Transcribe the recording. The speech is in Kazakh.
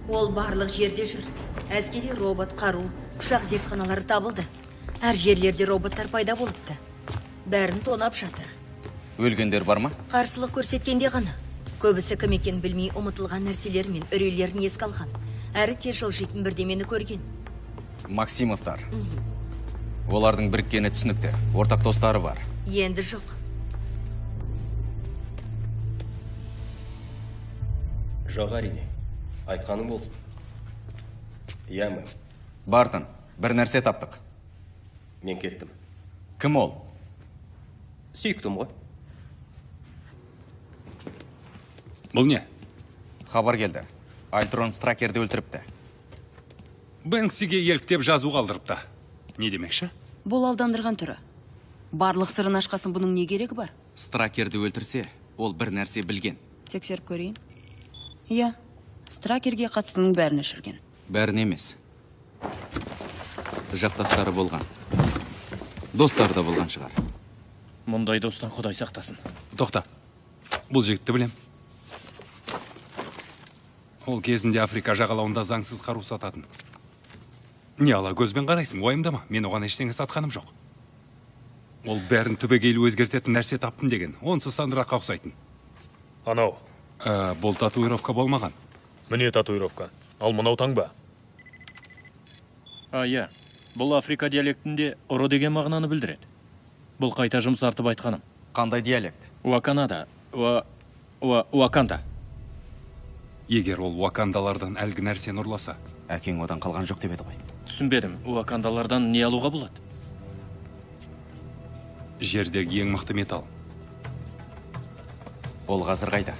Ол барлық жерде жүр. Әскери робот, қару, ұшақ зертханалары табылды. Әр жерлерде роботтар пайда болыпты. Бәрін тонап жатыр. Өлгендер бар ма? Қарсылық көрсеткенде ғана. Көбісі кім екенін білмей ұмытылған нәрселер мен үрейлерін еске алған. Әрі тез жылжитын бірдемені көрген. Максимовтар. Олардың біріккені түсінікті. Ортақ достары бар. Енді жоқ. Жоқ әрине. Айтқаның болсын. Иә ме? Бартын, бір нәрсе таптық. Мен кеттім. Кім ол? Сүйіктім ғой. Бұл не? Хабар келді. Альтрон Стракерді өлтіріпті. Бэнксиге еліктеп жазу қалдырыпты. Не демекші? Бұл алдандырған түрі. Барлық сырын ашқасын бұның не керегі бар? Стракерді өлтірсе, ол бір нәрсе білген. Тексеріп көрейін. Иә, Стракерге қатыстының бәрін өшірген. Бәрін емес. Жақтастары болған. Достары да болған шығар. Мұндай достан Құдай сақтасын. Тоқта. Бұл жігітті білем. Ол кезінде Африка жағалауында заңсыз қару сататын. Не ала көзбен қарайсың, уайымдама. Мен оған ештеңе сатқаным жоқ. Ол бәрін түбегейлі өзгертетін нәрсе таптым деген. Онсыз сандыраққа ұқсайтын. Анау, Бұл татуировка болмаған. міне татуировка. Ал мынау таңба. Иә, бұл Африка диалектінде ұры деген мағынаны білдіреді. Бұл қайта жұмсартып айтқаным. Қандай диалект? Уаканада. Уаканда. Егер ол уакандалардан әлгі нәрсені ұрласа. Әкең одан қалған жоқ деп еді ғой. Түсінбедім, уакандалардан не алуға болады? Жердегі ең мықты металл. Ол қазір қайда?